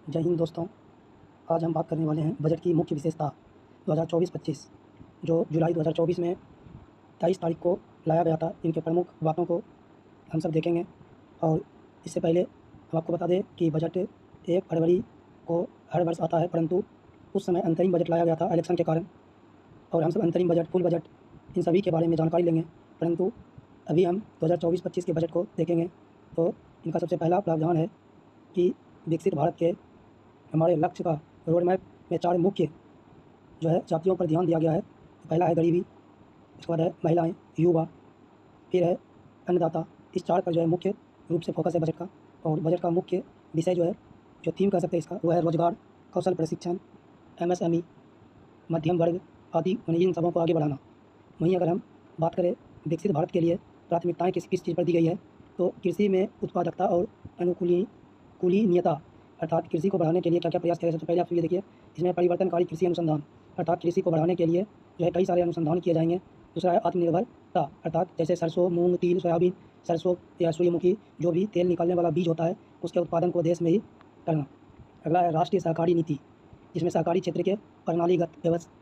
जय हिंद दोस्तों। आज हम बात करने वाले हैं बजट की मुख्य विशेषता 2024-25 जो जुलाई 2024 में 23 तारीख को लाया गया था। इनके प्रमुख बातों को हम सब देखेंगे। और इससे पहले हम आपको बता दें कि बजट 1 फरवरी को हर वर्ष आता है, परंतु उस समय अंतरिम बजट लाया गया था इलेक्शन के कारण। और हम सब अंतरिम बजट, फुल बजट, इन सभी के बारे में जानकारी लेंगे। परंतु अभी हम 2024-25 के बजट को देखेंगे। तो इनका सबसे पहला प्रावधान है कि विकसित भारत के हमारे लक्ष्य का रोड मैप में 4 मुख्य जो है जातियों पर ध्यान दिया गया है। तो पहला है गरीबी, उसके बाद है महिलाएं, युवा, फिर है अन्नदाता। इस 4 पर जो है मुख्य रूप से फोकस है बजट का। और बजट का मुख्य विषय जो है, जो थीम कह सकते हैं इसका, वो है रोजगार, कौशल प्रशिक्षण, एमएसएमई, मध्यम वर्ग आदि, इन सबों को आगे बढ़ाना। वहीं अगर हम बात करें विकसित भारत के लिए प्राथमिकताएं किस किस चीज़ पर दी गई है, तो कृषि में उत्पादकता और अनुकूलनीयता, अर्थात कृषि को बढ़ाने के लिए क्या क्या प्रयास किया जाए। सबसे पहले आप ये देखिए, इसमें परिवर्तनकारी कृषि अनुसंधान, अर्थात कृषि को बढ़ाने के लिए जो है कई सारे अनुसंधान किए जाएंगे। दूसरा है आत्मनिर्भरता, अर्थात जैसे सरसों, मूंग, तिल, सोयाबीन, सरसों या सूर्यमुखी, जो भी तेल निकालने वाला बीज होता है, उसके उत्पादन को देश में ही करना। अगला है राष्ट्रीय सहकारी नीति, जिसमें सहकारी क्षेत्र के प्रणालीगत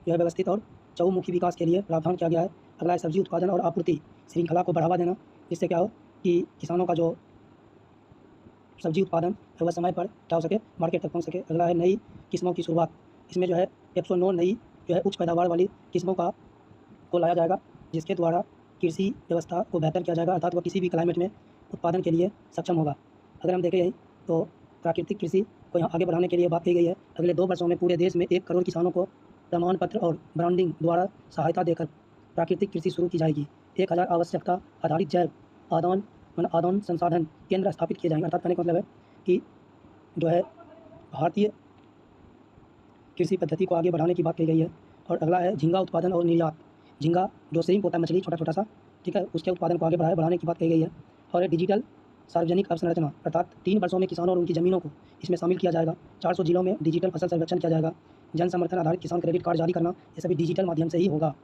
व्यवस्थित और चहुमुखी विकास के लिए प्रावधान किया गया है। अगला है सब्जी उत्पादन और आपूर्ति श्रृंखला को बढ़ावा देना, जिससे क्या हो कि किसानों का जो सब्जी उत्पादन है वह समय पर क्या हो सके, मार्केट तक पहुंच सके। अगला है नई किस्मों की शुरुआत, इसमें जो है 109 नई जो है उच्च पैदावार वाली किस्मों को लाया जाएगा, जिसके द्वारा कृषि व्यवस्था को बेहतर किया जाएगा, अर्थात वह किसी भी क्लाइमेट में उत्पादन के लिए सक्षम होगा। अगर हम देखें यही, तो प्राकृतिक कृषि को यहाँ आगे बढ़ाने के लिए बात की गई है। अगले 2 वर्षों में पूरे देश में 1 करोड़ किसानों को प्रमाण पत्र और ब्रांडिंग द्वारा सहायता देकर प्राकृतिक कृषि शुरू की जाएगी। 1000 आवश्यकता आधारित जैव आदान संसाधन केंद्र स्थापित किए जाएंगे। अर्थात कहने का मतलब है कि जो है भारतीय कृषि पद्धति को आगे बढ़ाने की बात की गई है। और अगला है झींगा उत्पादन और निर्यात। झींगा जो श्रिम्प होता है, मछली छोटा छोटा सा, ठीक है, उसके उत्पादन को आगे बढ़ाने की बात कही गई है। और डिजिटल सार्वजनिक अवसंरचना, अर्थात 3 वर्षों में किसानों और उनकी ज़मीनों को इसमें शामिल किया जाएगा। 400 जिलों में डिजिटल फसल सर्वेक्षण किया जाएगा। जन समर्थन आधारित किसान क्रेडिट कार्ड जारी करना, ये सभी डिजिटल माध्यम से ही होगा।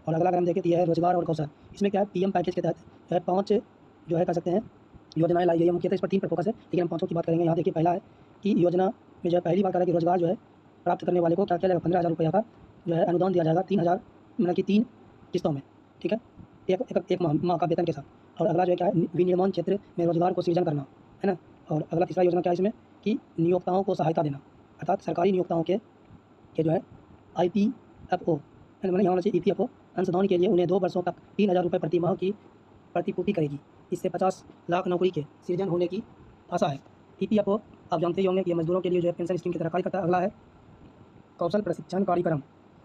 और अगला अगर हम देखें तो यह है रोजगार और कौशल। इसमें क्या है, पीएम पैकेज के तहत 5 जो है कह सकते हैं योजनाएं लाई गई है। मुख्यतः इस पर 3 पर फोकस है, लेकिन हम 5 की बात करेंगे। यहाँ देखिए, पहला है कि योजना में जो है पहली बात करें कि रोजगार जो है प्राप्त करने वाले को क्या किया जाएगा, 15,000 रुपये का जो है अनुदान दिया जाएगा, 3,000 मतलब कि 3 किस्तों में, ठीक है, एक माह का वेतन के साथ। और अगला जो है क्या है, विनिर्माण क्षेत्र में रोजगार को सृजन करना, है ना। और अगला तीसरा योजना क्या है इसमें कि नियोक्ताओं को सहायता देना, अर्थात सरकारी नियोक्ताओं के जो है IPFO मतलब यहाँ होना चाहिए EPFO अंशदान के लिए उन्हें 2 वर्षों तक 3,000 रुपये प्रति माह की प्रतिपूर्ति करेगी। इससे 50 लाख नौकरी के सृजन होने की आशा है। EPFO आप जानते ही होंगे कि मजदूरों के लिए जो है पेंशन स्कीम की तरह कार्य करता है। अगला है कौशल प्रशिक्षण कार्यक्रम।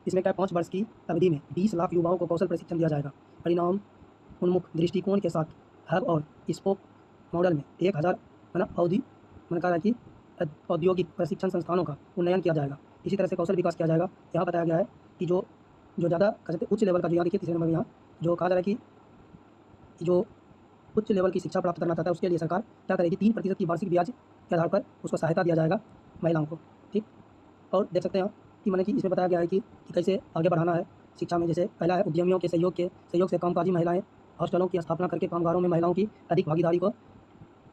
इसमें क्या 5 वर्ष की अवधि में 20 लाख युवाओं को कौशल प्रशिक्षण दिया जाएगा। परिणाम उन्मुख दृष्टिकोण के साथ हब और स्पोक मॉडल में 1000 कहा है कि औद्योगिक प्रशिक्षण संस्थानों का उन्नयन किया जाएगा। इसी तरह से कौशल विकास किया जाएगा। यहाँ बताया गया है कि जो ज़्यादा कह सकते उच्च लेवल का, जो यहाँ देखिए तीसरे नंबर में यहाँ जो कहा जा रहा है कि जो उच्च लेवल की शिक्षा प्राप्त करना चाहता है उसके लिए सरकार क्या करेगी, 3% की वार्षिक ब्याज के आधार पर उसको सहायता दिया जाएगा महिलाओं को, ठीक। और देख सकते हैं कि मैंने कि इसमें बताया गया है कि कैसे आगे बढ़ाना है शिक्षा में। जैसे पहला है उद्यमियों के सहयोग से कामकाजी महिलाएं हॉस्टलों की स्थापना करके कामगारों में महिलाओं की अधिक भागीदारी को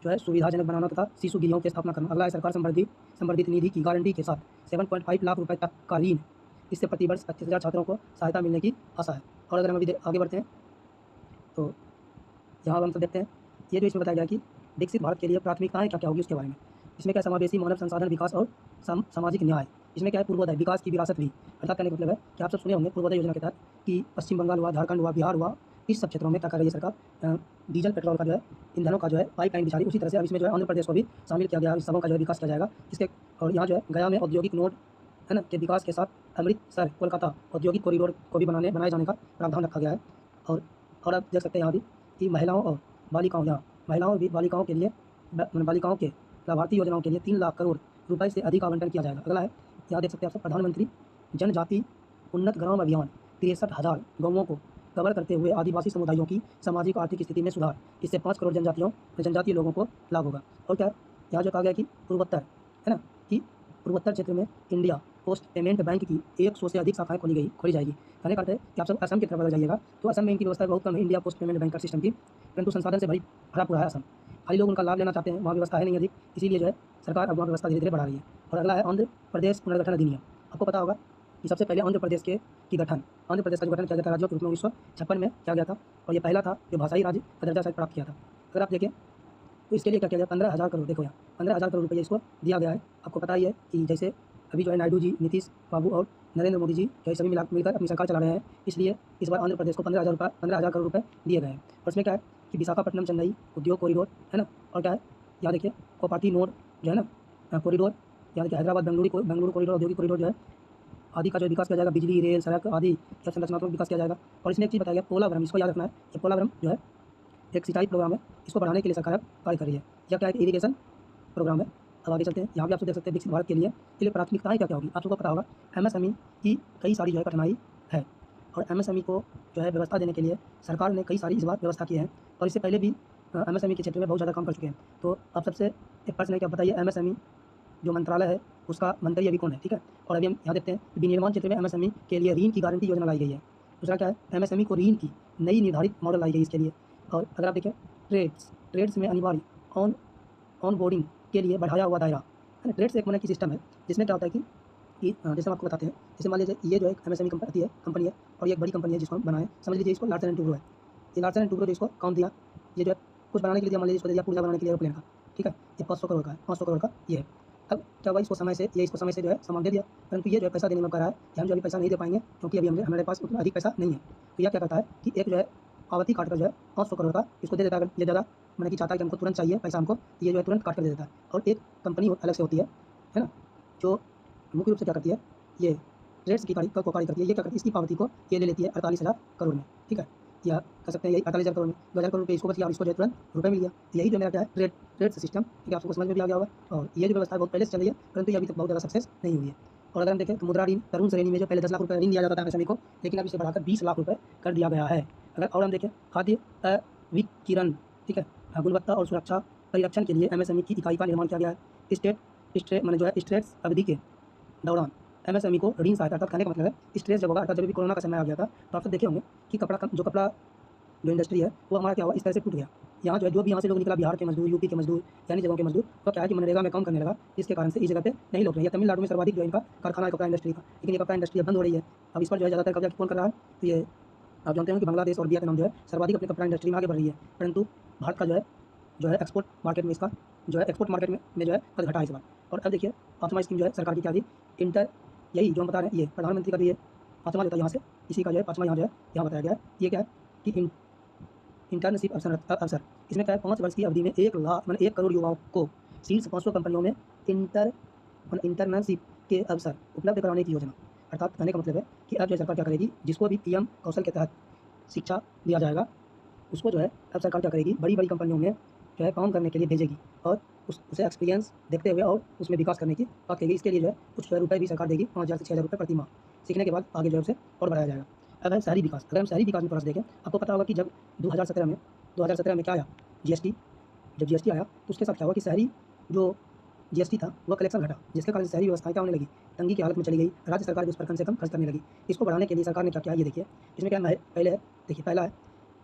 जो है सुविधाजनक बनाना तथा शिशु गृहों की स्थापना करना। अगला है सरकार संवर्धित निधि की गारंटी के साथ 7.5 लाख रुपए तक का ऋण। इससे प्रतिवर्ष 25,000 छात्रों को सहायता मिलने की आशा है। और अगर हम अभी आगे बढ़ते हैं तो यहाँ हम सब देखते हैं ये जो इसमें बताया गया कि विकसित भारत के लिए प्राथमिकताएं क्या क्या होगी उसके बारे में। इसमें क्या समावेशी मानव संसाधन विकास और सामाजिक न्याय। इसमें क्या है पूर्वोदय विकास की विरासत भी, अर्थात कहने का मतलब है कि आप सब सुने होंगे पूर्वोदय योजना के तहत कि पश्चिम बंगाल हुआ, झारखंड हुआ, बिहार हुआ, इस सब क्षेत्रों में क्या कर रही है सरकार, डीजल पेट्रोल का जो है ईंधनों का जो है पाइपलाइन बिछा रही। उसी तरह से अब इसमें जो है आंध्र प्रदेश को भी शामिल किया गया, इस सबों का जो है विकास किया जाएगा। इसके और यहाँ जो है गया में औद्योगिक नोड है ना के विकास के साथ अमृतसर कोलकाता औद्योगिक कॉरिडोर को भी बनाए जाने का प्रावधान रखा गया है। और आप देख सकते हैं यहाँ भी कि महिलाओं और बालिकाओं, यहाँ बालिकाओं के लिए बालिकाओं के लाभार्थी योजनाओं के लिए 3 लाख करोड़ रुपए से अधिक आवंटन किया जाएगा। अगला है यहाँ देख सकते हैं आप सब प्रधानमंत्री जनजाति उन्नत ग्राम अभियान 63,000 गाँवों को कवर करते हुए आदिवासी समुदायों की सामाजिक आर्थिक स्थिति में सुधार। इससे 5 करोड़ जनजातीय लोगों को लाभ होगा। और क्या यहाँ जो कहा गया कि पूर्वोत्तर है ना, कि पूर्वोत्तर क्षेत्र में इंडिया पोस्ट पेमेंट बैंक की 100 से अधिक शाखाएं खोली जाएगी। कहने का अर्थ है कि आप सब असम की तरफ अगर जाइएगा तो असम में इनकी व्यवस्था बहुत कम है, India post payment bank system की, परंतु संसाधन से भरा पूरा है असम। खाली लोग उनका लाभ लेना चाहते हैं, वहाँ व्यवस्था है नहीं अधिक, इसीलिए जो है सरकार अब वहाँ व्यवस्था धीरे धीरे बढ़ा रही है। और अगला है आंध्र प्रदेश पुनर्गठन अधिनियम। आपको पता होगा कि सबसे पहले आंध्र प्रदेश की गठन, आंध्र प्रदेश का जो गठन किया गया था राज्यों के रूप में 1956 में किया गया था, और ये पहला था जो भाषाई राज्य का दर्जा शायद प्राप्त किया था। अगर आप देखें तो इसके लिए क्या किया गया, 15,000 करोड़, देखो यहाँ 15,000 करोड़ रुपये इसको दिया गया है। आपको पता ही है कि जैसे अभी जो है नायडू जी, नीतीश बाबू और नरेंद्र मोदी जी जो है सभी मिलकर अपनी सरकार चला रहे हैं, इसलिए इस बार आंध्र प्रदेश को 15,000 करोड़ रुपये दिए गए हैं। और इसमें क्या है कि विशाखापट्टनम चेन्नई उद्योग कॉरिडोर है ना, और क्या है यहाँ देखिए कोपाटी नोड जो है ना कॉरिडोर, यहाँ देखिए हैदराबाद बेंगलुरु कॉरिडोर, औद्योगिक कॉरिडोर जो है आदि का जो विकास किया जाएगा, बिजली, रेल, सड़क आदि का संरचनात्मक विकास किया जाएगा। और इसमें एक चीज़ बताया गया पोलावरम, इसको याद रखना है, ये पोलावरम जो है एक सिंचाई प्रोग्राम है, इसको बढ़ाने के लिए सरकार कार्य कर रही है। यह क्या है, इरीगेशन प्रोग्राम है। अब आगे चलते हैं, यहाँ भी आप देख सकते हैं विकसित भारत के लिए प्राथमिकताएं क्या क्या होगी, आप सबको पता होगा। एमएसएमई की कई सारी जो है कठिनाई है, और एमएसएमई को जो है व्यवस्था देने के लिए सरकार ने कई सारी इस बार व्यवस्था की है, और इससे पहले भी एमएसएमई के क्षेत्र में बहुत ज़्यादा काम कर चुके हैं। तो आप सबसे एक प्रश्न है कि आप बताइए एमएसएमई जो मंत्रालय है उसका मंत्री अभी कौन है, ठीक है। और अभी हम यहाँ देखते हैं विनिर्माण क्षेत्र में एमएसएमई के लिए ऋण की गारंटी योजना लाई गई है। दूसरा क्या है, एमएसएमई को ऋण की नई निर्धारित मॉडल लाई गई इसके लिए। और अगर आप देखें ट्रेड्स में अनिवार्य ऑन बोर्डिंग के लिए बढ़ाया हुआ दायरा है ना। ट्रेड्स एक मने की सिस्टम है जिसमें क्या होता है कि जैसे हम आपको बताते हैं, जैसे मान लीजिए ये जो एक एमएसएमई कंपनी है और ये एक बड़ी कंपनी है जिसको हम बनाए, समझ लीजिए इसको लार्सन एंड टुब्रो है। ये लार्सन एंड टुब्रो जो इसको कौन दिया, ये जो है कुछ बनाने के लिए दिया, मान लीजिए इसको दिया पुर्जा बनाने के लिए एरोप्लेन का, ठीक है। ये 500 करोड़ का है, 500 करोड़ का ये है। अब क्या हुआ, इसको समय से जो है सामान दे दिया, परंतु ये जो है पैसा देने में कह रहा है कि हम जो अभी पैसा नहीं दे पाएंगे क्योंकि अभी हमारे पास उतना अधिक पैसा नहीं है। तो यह क्या करता है कि एक जो है पावती काट कर जो है 500 करोड़ का इसको दे देता है। ये ज़्यादा मैंने कि चाहता है कि हमको तुरंत चाहिए पैसा हमको, ये जो है तुरंत काट कर दे देता है। और एक कंपनी अलग से होती है ना, जो मुख्य रूप से क्या करती है, ये ट्रेड्स की कार्य करती है। ये क्या करती है, इसकी पावती को ये ले लेती है 48,000 करोड़ में, ठीक है। या कह सकते हैं यही 48,000 करोड़ में 2,000 करोड़ रुपये इसको बच गया और इसको जो है तुरंत रुपये मिल गया। यही जो मेरा क्या है ट्रेड सिस्टम, ठीक है, आपको समझ में भी आ गया होगा। और ये जो व्यवस्था बहुत पहले से चल रही है, परंतु ये अभी तक बहुत ज़्यादा सक्सेस नहीं हुई है। और अगर हम देखें तो मुद्रा ऋण तरुण श्रेणी में जो पहले 10 लाख रुपये ऋण दिया जाता था एमएसएमई को, लेकिन अब इसे बढ़ाकर 20 लाख रुपये कर दिया गया है। अगर और हम देखें खाद्य विकिरण, ठीक है, गुणवत्ता और सुरक्षा परिरक्षण के लिए एमएसएमई की इकाई का निर्माण किया गया है। स्ट्रेस अवधि के दौरान एमएसएमई को ऋण सहायता, अर्थात कहने का मतलब है स्ट्रेस जब होगा, अर्थात जब भी कोरोना का समय आ गया था तो आप सब देखे होंगे कि कपड़ा जो इंडस्ट्री है वो हमारा क्या हुआ, इस तरह से टूट गया। यहाँ जो है जो भी यहाँ से लोग निकला, बिहार के मजदूर, यूपी के मजदूर, यानी जगहों के मजदूर, तो क्या है कि मनरेगा में काम करने लगा, इसके कारण से इस जगह पे नहीं लोग रहे हैं। तमिलनाडु में सर्वाधिक जो इनका कारखाना है कपड़ा इंडस्ट्री का, लेकिन ये कपड़ा इंडस्ट्री अब बंद हो रही है। अब इस पर जो है ज़्यादातर कब्जा कौन कर रहा है, तो ये आप जानते हैं कि बांग्लादेश और वियतनाम जो है सर्वाधिक अपने कपड़ा इंडस्ट्री में आगे बढ़ रही है, परंतु भारत का जो है एक्सपोर्ट मार्केट में इसका जो है एक्सपोर्ट मार्केट में जो है कद घटा है इस बार। और अब देखिए फातिमा स्कीम जो है सरकार की क्या थी, यही जो हम बता रहे हैं, ये प्रधानमंत्री का भी ये फातिमा जो था यहाँ से, इसी का जो है फातिमा यहाँ जो है यहाँ बताया गया है। ये क्या है कि इंटर्नशिप अवसर, इसमें क्या है 5 वर्ष की अवधि में 1 करोड़ युवाओं को शीर्ष 500 कंपनियों में इंटर्नशिप के अवसर उपलब्ध कराने की योजना। अर्थात कहने का मतलब है कि अब जो सरकार क्या करेगी, जिसको भी पीएम कौशल के तहत शिक्षा दिया जाएगा उसको जो है अब सरकार क्या करेगी, बड़ी बड़ी कंपनियों में जो है काम करने के लिए भेजेगी और उसे एक्सपीरियंस देखते हुए और उसमें विकास करने की बात करेगी। इसके लिए जो है कुछ रुपये भी सरकार देगी, 5,000 से 6,000 रुपये प्रति माह। सीखने के बाद आगे जो है उसे और बढ़ाया जाएगा। अगर हम शहरी विकास में थोड़ा सा देखें, आपको पता होगा कि जब 2017 में क्या आया, जीएसटी, जब जीएसटी आया तो उसके साथ क्या हुआ कि शहरी जो जीएसटी था वह कलेक्शन घटा, जिसके कारण शहरी व्यवस्थाएं क्या होने लगी, तंगी की हालत में चली गई। राज्य सरकार भी उस पर कम से कम खर्च करने लगी। इसको बढ़ाने के लिए सरकार ने क्या किया, ये देखिए इसमें क्या पहला है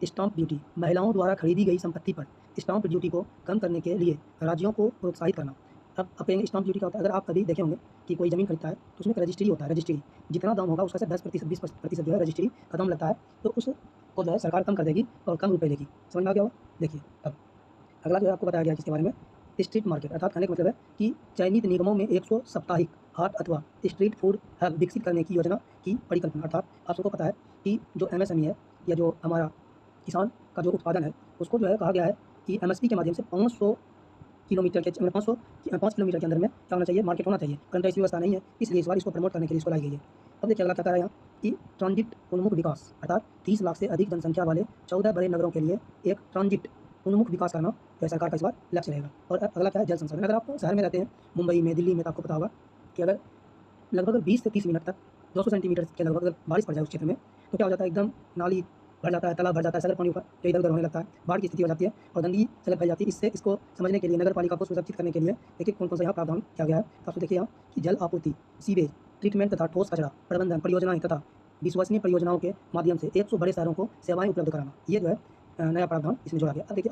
स्टाम्प ड्यूटी, महिलाओं द्वारा खरीदी गई संपत्ति पर स्टाम्प ड्यूटी को कम करने के लिए राज्यों को प्रोत्साहित करना। अब स्टाम्प ड्यूटी क्या होता है, अगर आप कभी देखे होंगे कि कोई ज़मीन खरीदता है तो उसमें एक रजिस्ट्री होता है, रजिस्ट्री जितना दाम होगा उसका से 10% 20% जो है रजिस्ट्री का दाम लगता है, तो उसको जो है सरकार कम कर देगी और कम रुपये लेगी। समझ में आ गया होगा। देखिए अब अगला जो है आपको बताया गया किसके बारे में, स्ट्रीट मार्केट, अर्थात कहने का मतलब है कि चयनित निगमों में 100 साप्ताहिक हाट अथवा स्ट्रीट फूड हब विकसित करने की योजना की परिकल्पना। अर्थात आप सबको पता है कि जो एमएसएमई है या जो हमारा किसान का जो उत्पादन है उसको जो है कहा गया है कि एमएसपी के माध्यम से 5 किलोमीटर के अंदर में क्या होना चाहिए, मार्केट होना चाहिए, परंतु ऐसी व्यवस्था नहीं है, इसलिए इस बार इसको प्रमोट करने के लिए इसको लाई गई है। अब देखिए अगला क्या कह रहा है यहाँ कि ट्रांजिट उन्मुख विकास, अर्थात 30 लाख से अधिक जनसंख्या वाले 14 बड़े नगरों के लिए एक ट्रांजिट उन्मुख विकास करना जो सरकार का इस बार लक्ष्य रहेगा। और अगला क्या है, जल संसाधन। अगर आप शहर में रहते हैं, मुंबई में, दिल्ली में, तो आपको पता होगा कि अगर लगभग 20 से 30 मिनट तक 200 सेंटीमीटर के लगभग अगर बारिश पड़ जाए उस क्षेत्र में, तो क्या हो जाता है, एकदम नाली भर जाता है, तालाब भर जाता है, सड़क पानी ऊपर जो इधर उधर होने लगता है, बाढ़ की स्थिति हो जाती है और गंदगी सड़क फैल जाती है। इसको समझने के लिए नगर पालिका को सुरक्षित करने के लिए देखिए कौन कौन सा यहाँ प्रावधान किया गया है। तो आप देखिए यहाँ कि जल आपूर्ति, सीवेज ट्रीटमेंट तथा ठोस कचरा प्रबंधन परियोजनाएं तथा विश्वसनीय परियोजनाओं के माध्यम से 100 बड़े शहरों को सेवाएं उपलब्ध कराना, ये जो है नया प्रावधान इसमें जोड़ा गया। अब देखिए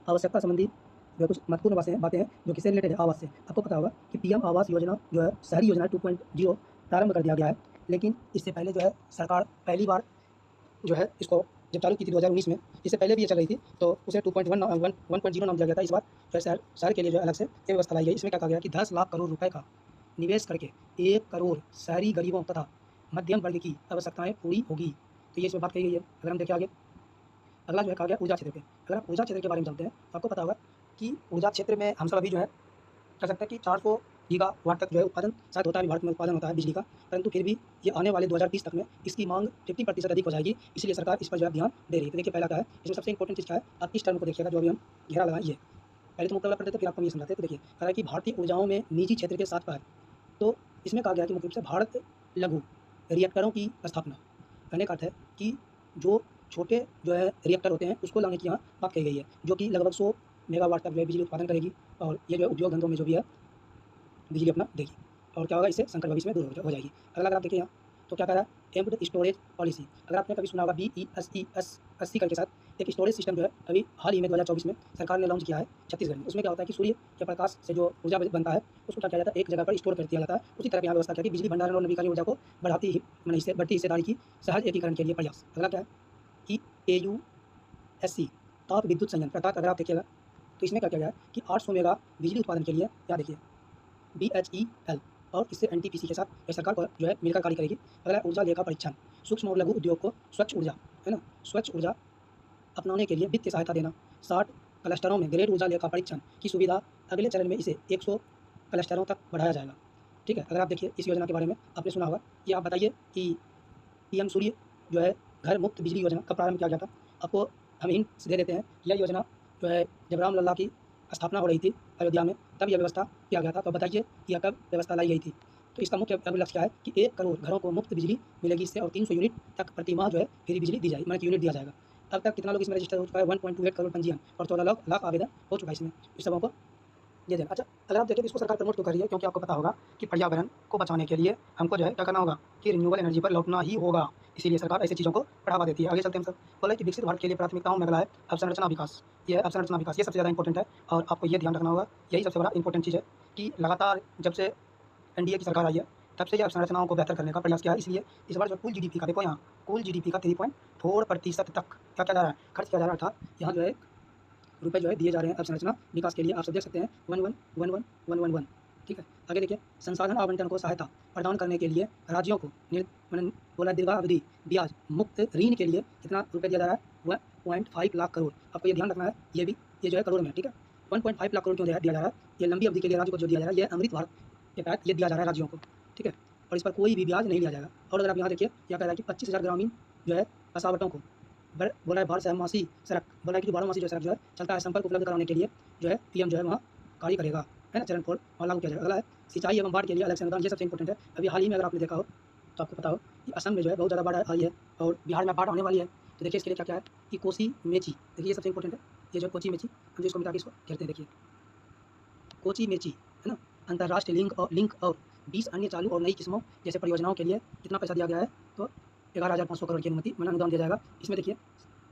आवश्यकता संबंधी जो है कुछ महत्वपूर्ण बातें हैं जो किससे रिलेटेड है, आवास से। आपको पता होगा कि पीएम आवास योजना जो है शहरी योजना 2.0 प्रारंभ कर दिया गया है, लेकिन इससे पहले जो है सरकार पहली बार जो है इसको जब चालू की थी 2019 में, इससे पहले भी ये चल रही थी, तो उसे 1.0 नाम दिया गया था। इस बार जो है शहर के लिए जो है अलग से ये व्यवस्था लाई गई। इसमें क्या कहा गया कि 10 लाख करोड़ रुपए का निवेश करके 1 करोड़ शहरी गरीबों तथा मध्यम वर्ग की आवश्यकताएं पूरी होगी। तो ये इसमें बात कही गई है। अगर हम देखें आगे, अगला जो है कहा गया ऊर्जा क्षेत्र पे। अगर आप ऊर्जा क्षेत्र के बारे में जानते हैं तो आपको पता होगा कि ऊर्जा क्षेत्र में हम सब अभी जो है कह सकते हैं कि 400 गीगावाट तक जो है उत्पादन शायद होता है, भारत में उत्पादन होता है बिजली का, परंतु फिर भी ये आने वाले 2030 तक में इसकी मांग 50% अधिक हो जाएगी। इसलिए सरकार इस पर जो है ध्यान दे रही है। तो देखिए पहला क्या है, इसमें सबसे इंपॉर्टेंट चीज़ क्या है, आप इस टर्म को देखिएगा जो अभी हम घेरा लगाइए। पहले तो मुकाबला करते थे, फिर आपको ये समझाते हैं। तो देखिए कह रहा है कि भारतीय ऊर्जाओं में निजी क्षेत्र के साथ है। तो इसमें कहा गया कि मुख्य रूप से भारत लघु रिएक्टरों की स्थापना। कहने का अर्थ है कि जो छोटे जो है रिएक्टर होते हैं उसको लाने की यहाँ बात कही गई है, जो कि लगभग 100 मेगावाट तक जो है बिजली उत्पादन करेगी, और ये जो है उद्योग धंधों में जो भी है बिजली अपना देगी, और क्या होगा, इससे संकट भविष्य में दूर हो जाएगी। अगर आप देखिए यहाँ तो क्या कह रहा है, एम्प्ड स्टोरेज पॉलिसी। अगर आपने कभी सुना होगा BESS करके साथ एक स्टोरेज सिस्टम जो है अभी हाल ही में 2024 में सरकार ने लॉन्च किया है छत्तीसगढ़ में। उसमें क्या होता है कि सूर्य के प्रकाश से जो ऊर्जा बनता है उसको क्या किया जाता है, एक जगह पर स्टोर कर दिया जाता है। उसी तरह यहाँ व्यवस्था किया कि बिजली भंडारण और नवीकरणीय ऊर्जा को बढ़ती हिस्सेदारी की सहज एकीकरण के लिए प्रयास। अगला क्या है कि AUSC ताप विद्युत संयंत्र अर्थात अगर आप देखिएगा तो इसमें क्या किया गया है कि 800 मेगा बिजली उत्पादन के लिए क्या देखिए BHEL और इससे NTPC के साथ यह सरकार को जो है मिलकर कार्य करेगी। अगला ऊर्जा लेखा परीक्षण, सूक्ष्म और लघु उद्योग को स्वच्छ ऊर्जा है ना, स्वच्छ ऊर्जा अपनाने के लिए वित्तीय सहायता देना। 60 क्लस्टरों में ग्रेड ऊर्जा लेखा परीक्षण की सुविधा, अगले चरण में इसे 100 क्लस्टरों तक बढ़ाया जाएगा। ठीक है, अगर आप देखिए इस योजना के बारे में आपने सुना होगा कि आप बताइए कि PM सूर्य जो है घर मुफ्त बिजली योजना कब प्रारंभ किया गया था। आपको हम हिंट दे देते हैं, यह योजना जो है जब रामलला की स्थापना हो रही थी अयोध्या में, तब यह व्यवस्था किया गया था। तो बताइए कि यह कब व्यवस्था लाई गई थी। तो इसका मुख्य लक्ष्य क्या है कि 1 करोड़ घरों को मुफ्त बिजली मिलेगी इससे, और 300 यूनिट तक प्रति माह जो है फ्री बिजली दी जाएगी, मतलब यूनिट दिया जाएगा। अब तक कितना लोग इसमें रजिस्टर हो चुका है, 1.28 करोड़ पंजीयन और 14 लाख आवेदन हो चुका है इसमें, इस सबों को ये देना। अच्छा, अगर आप देखें तो इसको सरकार प्रमोट क्यों कर रही है, क्योंकि आपको पता होगा कि पर्यावरण को बचाने के लिए हमको जो है क्या करना होगा कि रिन्यूएबल एनर्जी पर लौटना ही होगा। इसीलिए सरकार ऐसी चीज़ों को बढ़ावा देती है। आगे चलते हैं हम सब, बोला कि विकसित भारत के लिए प्राथमिकताओं में अगला है अवसंरचना विकास। ये अवसंरचना विकास ये सबसे ज़्यादा इंपॉर्टेंट है, और आपको ये ध्यान रखना होगा, यही सबसे बड़ा इंपॉर्टेंट चीज़ है कि लगातार जब से NDA की सरकार आई है तब से ये अवसंरचनाओं को बेहतर करने का प्रयास किया है। इसलिए इस बार जो कुल GDP का देखो, यहाँ कुल GDP का 3.4% तक क्या जा रहा है, खर्च किया जा रहा है। अर्थात यहाँ जो है रुपए जो है दिए जा रहे हैं अवसंरचना विकास के लिए। आप सब देख सकते हैं 11111111। ठीक है, आगे देखिए संसाधन आवंटन को सहायता प्रदान करने के लिए राज्यों को बोला दीर्घावधि ब्याज मुक्त ऋण के लिए कितना रुपए दिया जा रहा है, 1.5 लाख करोड़। आपको ये ध्यान रखना है, ये भी ये जो है करोड़ में। ठीक है, 1.5 लाख करोड़ क्यों दिया जा रहा है, ये लंबी अवधि के लिए राज्य को जो दिया जा रहा है, ये अमृत भारत के तहत ये दिया जा रहा है राज्यों को। ठीक है, और इस पर कोई भी ब्याज नहीं लिया जाएगा। और अगर आप यहाँ देखिए क्या कह रहा है कि 25,000 ग्रामीण जो है बसावटों को बोला है भारत सहमासी सड़क, बोला है कि 12 मासी जो सड़क जो है चलता है संपर्क उपलब्ध कराने के लिए जो है PM जो है वहाँ कार्य करेगा, है ना, चरण 4 वहाँ लागू किया जाएगा। अगला है सिंचाई एवं बाढ़ के लिए अलग से अनुदान, ये सबसे इंपॉर्टेंट है। अभी हाल ही में अगर आपने देखा हो तो आपको पता हो कि असम में जो है बहुत ज़्यादा बाढ़ आई है और बिहार में बाढ़ आने वाली है। तो देखिए इसके लिए क्या क्या है कि कोसी मेची, देखिए ये सबसे इंपॉर्टेंट है। ये जो कोची मेची हम जिसको मिटा के इसको कहते हैं, देखिए कोची मेची है ना, अंतर्राष्ट्रीय लिंक और 20 अन्य चालू और नई किस्मों जैसे परियोजनाओं के लिए कितना पैसा दिया गया है, तो 11,500 करोड़ की अनुमति अनुदान दिया जाएगा। इसमें देखिए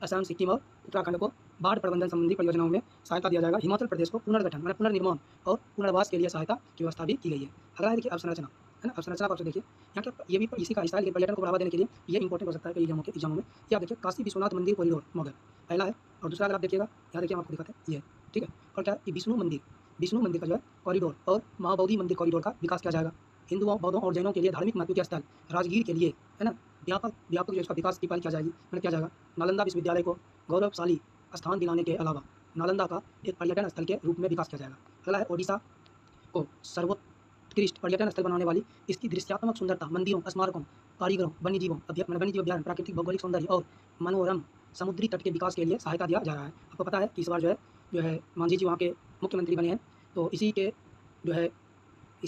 असम, सिक्किम और उत्तराखंड को बाढ़ प्रबंधन संबंधी परियोजनाओं में सहायता दिया जाएगा। हिमाचल प्रदेश को पुनर्गठन मतलब पुनर्निर्माण और पुनर्वास के लिए सहायता की व्यवस्था भी की गई है। अगला है देखिए अवसंरचना, है ना, अवसंरचना आप देखिए यहाँ क्या ये भी इसी का हिस्सा है, लेकिन पर्यटन को बढ़ावा देने के लिए ये इंपॉर्टेंट हो सकता है कई एग्जामों में। ये आप देखिए काशी विश्वनाथ मंदिर कॉरिडोर मॉडल पहला है, और दूसरा अगर आप देखिएगा यहाँ देखिए हम आपको दिखाते हैं ये, ठीक है। और क्या कि विष्णु मंदिर का जो है कॉरिडोर और महाबोधि मंदिर कॉरिडोर का विकास किया जाएगा। हिंदुओं, बौद्धों और जैनों के लिए धार्मिक महत्व के स्थल राजगीर के लिए, है ना, व्यापक जो इसका विकास की पहल किया जाएगी, मतलब किया जाएगा। नालंदा विश्वविद्यालय को गौरवशाली स्थान दिलाने के अलावा नालंदा का एक पर्यटन स्थल के रूप में विकास किया जाएगा। अगला है ओडिशा को सर्वोत्कृष्ट पर्यटन स्थल बनाने वाली इसकी दृश्यात्मक सुंदरता, मंदिरों, स्मारकों, कारीगरों, वन्यजीव अभ्यारण्य, प्राकृतिक भौगोलिक सौंदर्य और मनोरम समुद्री तट के विकास के लिए सहायता दिया जा रहा है। आपको पता है कि इस बार जो है मांझी जी वहाँ के मुख्यमंत्री बने हैं, तो इसी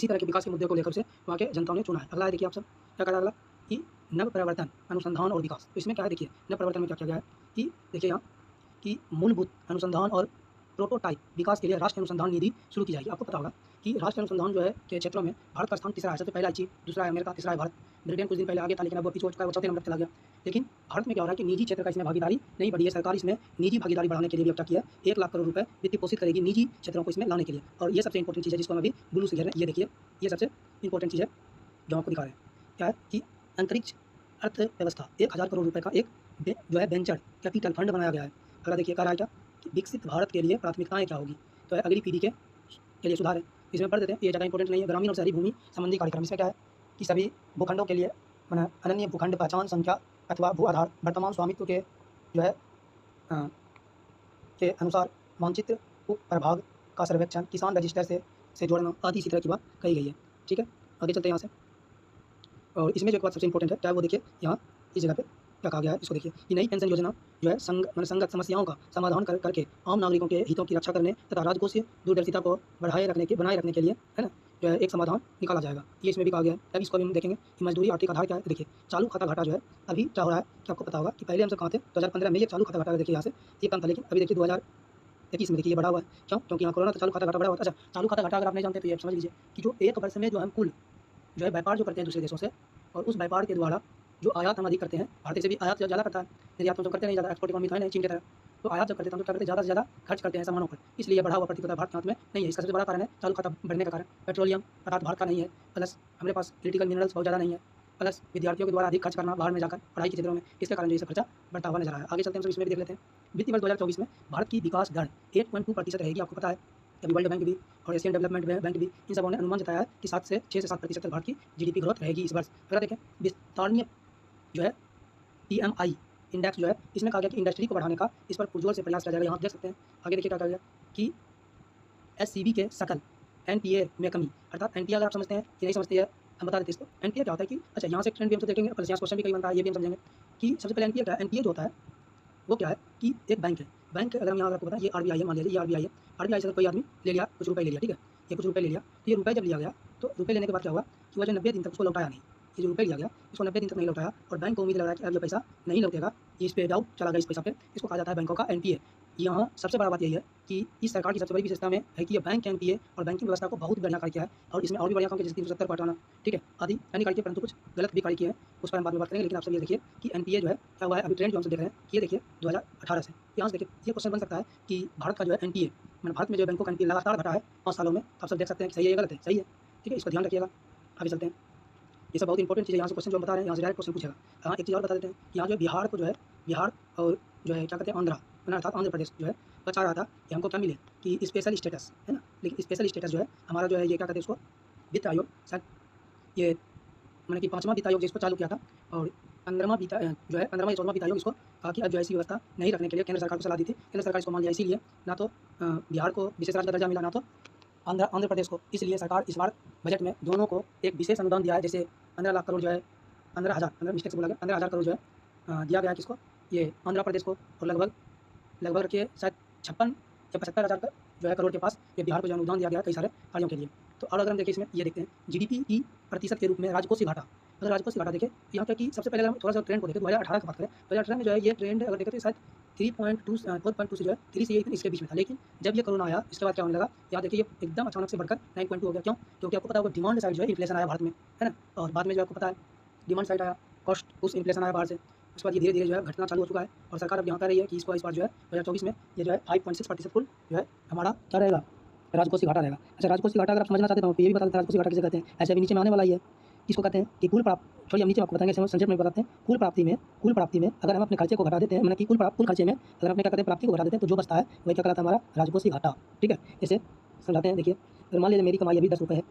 तरह के विकास के मुद्दे को लेकर से वहाँ के जनताओं ने चुना है। अगला है देखिए आप सब क्या करा, अगला कि नव प्रवर्तन अनुसंधान और विकास। तो इसमें क्या है देखिए नव प्रवर्तन में क्या किया गया है कि देखिए यहाँ कि मूलभूत अनुसंधान और प्रोटोटाइप विकास के लिए राष्ट्रीय अनुसंधान निधि शुरू की जाएगी। आपको पता होगा कि राष्ट्रीय अनुसंधान जो है के क्षेत्रों में भारत का स्थान तीसरा है। सबसे पहला है चीन, दूसरा है अमेरिका, तीसरा है भारत। ब्रिटेन कुछ दिन पहले आगे था, लेकिन अब वो पीछे हो चुका है, वो चौथे नंबर पर चला गया। लेकिन भारत में क्या हो रहा है कि निजी क्षेत्र का इसमें भागीदारी नहीं बढ़ी है। सरकार इसमें निजी भागीदारी बढ़ाने के लिए भी अब तक किया 1 लाख करोड़ रुपए वित्त पोषित करेगी निजी क्षेत्रों को इसमें लाने के लिए। और ये सबसे इंपॉर्टेंट चीज़ है जिसको हम अभी ब्लू से घेर रहे हैं। ये देखिए, ये सबसे इंपॉर्टेंट चीज़ है जो आपको दिखा रहे हैं। क्या है कि अंतरिक्ष अर्थव्यवस्था 1000 करोड़ रुपए का एक जो है वेंचर कैपिटल फंड बनाया गया है। अगला देखिए कह रहा है क्या कि विकसित भारत के लिए प्राथमिकताएं क्या होगी, तो है अगली पीढ़ी के लिए सुधार है। इसमें पढ़ देते हैं, ये ज़्यादा इंपॉर्टेंट नहीं है। ग्रामीण और शहरी भूमि संबंधी कार्यक्रम, इसमें क्या है कि सभी भूखंडों के लिए मैंने अनन्य भूखंड पहचान संख्या अथवा भू आधार वर्तमान स्वामित्व के जो है के अनुसार मानचित्र उप प्रभाग का सर्वेक्षण किसान रजिस्टर से जोड़ना आदि इसी तरह की बात कही गई है। ठीक है, आगे चलते हैं यहाँ से। और इसमें जो एक बात सबसे इंपॉर्टेंट है क्या है वो देखिए, यहाँ इस जगह पे क्या कहा गया है, इसको देखिए कि नई पेंशन योजना जो है संगत समस्याओं का समाधान करके आम नागरिकों के हितों की रक्षा करने तथा राजकोषीय दूरदर्शिता को बनाए रखने के लिए है ना जो है एक समाधान निकाला जाएगा। ये इसमें भी कहा गया है। अब इसको भी हम देखेंगे कि मजदूरी आर्थिक आधार क्या है। देखिए चालू खाता घाटा जो है अभी क्या हो रहा है कि आपको पता होगा कि पहले हम सब कहाँ थे 2015 में ये चालू खाता घाटा देखिए यहाँ से ये कम था, लेकिन अभी देखिए 2021 में देखिए ये बढ़ा हुआ है। क्यों? क्योंकि यहाँ कोरोना तो चालू खाता घाटा बढ़ा हुआ था। अच्छा, चालू खाता घाटा अगर आप नहीं जानते तो ये समझ लीजिए कि जो एक वर्ष में जो हम कुल जो है व्यापार जो करते हैं दूसरे देशों से, और उस व्यापार के द्वारा जो आयात हम अधिक करते हैं, भारत से भी आयात ज़्यादा करता है, निर्यात तो करते नहीं ज़्यादा, एक्सपोर्ट इकोनॉमी तो है नहीं चीन की तरह, तो आयात जब करते हैं तो क्या करते हैं ज़्यादा से ज़्यादा खर्च करते हैं सामानों पर, इसलिए बढ़ा हुआ प्रतीत होता है। भारत के हाथ में नहीं है, इसका सबसे बड़ा कारण है चालू खाता बढ़ने का कारण पेट्रोलियम पदार्थ भारत का नहीं है, प्लस हमारे पास क्रिटिकल मिनरल्स बहुत ज़्यादा नहीं है, प्लस विद्यार्थियों के द्वारा अधिक खर्च करना बाहर में जाकर पढ़ाई के क्षेत्रों में, इसके कारण जो ये खर्चा बढ़ता हुआ नजर आया है। आगे चलते हैं, इसमें भी देख लेते हैं। वित्तीय वर्ष 2024 में भारत की विकास दर 8.2% रहेगी। आपको पता है अभी वर्ल्ड बैंक भी और एशियन डेवलपमेंट बैंक भी इन सबों ने अनुमान जताया है कि 6 से 7% तक भारत की जीडीपी ग्रोथ रहेगी इस वर्ष। अगर देखें विस्तारणीय जो है PMI इंडेक्स जो है, इसमें कहा गया कि इंडस्ट्री को बढ़ाने का इस पर पुरजोर से प्रयास किया जाएगा। यहाँ देख सकते हैं आगे देखिए क्या कहा गया कि SCB के सकल NPA में कमी, अर्थात NPA अगर आप समझते हैं कि नहीं समझते हैं हम बता देते हैं इसको। NPA क्या होता है कि अच्छा यहाँ से ट्रेंड भी हम तो देखेंगे, प्लस यहाँ क्वेश्चन भी कई बनता है, ये भी हम समझेंगे कि सबसे पहले NPA क्या है। NPA जो होता है वो क्या है कि एक बैंक है, बैंक अगर हम यहाँ आपको बताएं ये RBI है, मान लीजिए ये RBI है, RBI से कोई आदमी ले लिया कुछ रुपए ले लिया, ठीक है, ये कुछ रुपए ले लिया, तो ये रुपए जब लिया गया तो रुपए लेने के बाद क्या हुआ कि वो जो 90 दिन तक उसको लौटाया नहीं, ये जो रुपए लिया गया इसको 90 दिन तक नहीं लौटाया और बैंक को उम्मीद लग रहा है कि अब ये पैसा नहीं लौटेगा, इस पे डाउट चला गया इस पैसा पे, इसको कहा जाता है बैंकों का NPA। यहाँ सबसे बड़ा बात यही है कि इस सरकार की सबसे बड़ी विशेषता में है कि ये बैंक के NPA और बैंकिंग व्यवस्था को बहुत बढ़िया कार्य किया है, और इसमें और भी बढ़िया काम किया जैसे 370 को हटाना, ठीक है, आदि अन्य कार्य किए, परंतु कुछ गलत भी कार्य किए हैं, उस पर हम बाद में बात करेंगे। लेकिन आप सब ये देखिए कि NPA जो है क्या हुआ है, अभी ट्रेंड जो हम सब देख रहे हैं ये देखिए 2018 से, यहाँ से देखिए ये क्वेश्चन बन सकता है कि भारत का जो है NPA मतलब भारत में जो बैंकों का NPA लगातार घटा है 5 सालों में, आप सब देख सकते हैं कि सही है या गलत है, सही है, ठीक है, इसको ध्यान रखिएगा। आगे चलते हैं, ये सब बहुत इंपॉर्टेंट चीज़ है। यहाँ से क्वेश्चन जो हम बता रहे हैं यहाँ से डायरेक्ट क्वेश्चन पूछेगा। हाँ एक चीज़ और बता देते हैं कि यहाँ जो है बिहार को जो है बिहार और जो है क्या कहते हैं आंध्रा अर्थात आंध्र प्रदेश जो है बचा रहा था कि हमको क्या मिले कि स्पेशल स्टेटस है ना, लेकिन स्पेशल स्टेटस जो है हमारा जो है ये क्या कहते हैं उसको वित्त आयोग शायद ये मैंने कि 5वां वित्त आयोग जिसको चालू किया था, और 15वां जो है 15वां या 14वां वित्त आयोग इसको कहा कि अब जो ऐसी व्यवस्था नहीं रखने के लिए केंद्र सरकार को सलाह दी थी। केंद्र सरकार इसको मान लिया, इसीलिए ना तो बिहार को विशेष राज्य का दर्जा मिला ना तो आंध्र प्रदेश को, इसलिए सरकार इस बार बजट में दोनों को एक विशेष अनुदान दिया है। जैसे 15 लाख करोड़ जो है 15,000 मिस्टेक से बोला गया 15,000 करोड़ जो है दिया गया है किसको, ये आंध्र प्रदेश को, और लगभग रखिए शायद 56 या 75,000 जो है करोड़ के पास ये बिहार को जो अनुदान दिया गया है कई सारे कार्यों के लिए। तो और अगर हम देखिए इसमें ये देखते हैं GDP की प्रतिशत के रूप में राजकोषीय घाटा, अगर राजकोषीय घाटा देखिए यहाँ क्या कि सबसे पहले अगर हम थोड़ा सा ट्रेंड को देखें 2018 की बात करें, 2018 में जो है ये ट्रेंड अगर देखें तो शायद 4.2 से जो है 3 से इसके बीच में था, लेकिन जब ये कोरोना आया इसके बाद क्या होने लगा, यहाँ देखिए ये एकदम अचानक से बढ़कर 9.2 हो गया। क्यों? क्योंकि आपको पता होगा डिमांड साइड जो है इन्फ्लेशन आया भारत में, है ना, और बाद में जो आपको पता है डिमांड साइड आया, कॉस्ट उस इन्फ्लेशन आया बाहर से, उसके बाद ये धीरे धीरे जो है घटना चालू हो चुका है, और सरकार अब यहाँ कह रही है कि इसको इस बार जो है 2024 में ये जो है 5.6% कुल जो है हमारा क्या रहेगा, राजकोषीय घाटा रहेगा। अच्छा राजकोषीय घाटा अगर आप समझना चाहते हो तो ये भी बता देते हैं राजकोषीय घाटा किसे कहते हैं। ऐसे अभी नीचे में आने वाला ही है, इसको कहते हैं कि कुल प्राप्त, छोड़िए हम नीचे आपको बताएंगे, संक्षेप में बताते हैं। कुल प्राप्ति में अगर हम अपने खर्चे को घटा देते हैं, मतलब कि कुल खर्चे में अगर हम अपने क्या कहते हैं प्राप्ति को घटा देते हैं तो जो बचता है वही क्या कहलाता है हमारा राजकोषीय घाटा। ठीक है, इसे समझाते हैं। देखिए अगर मान लीजिए मेरी कमाई अभी 10 रुपये है,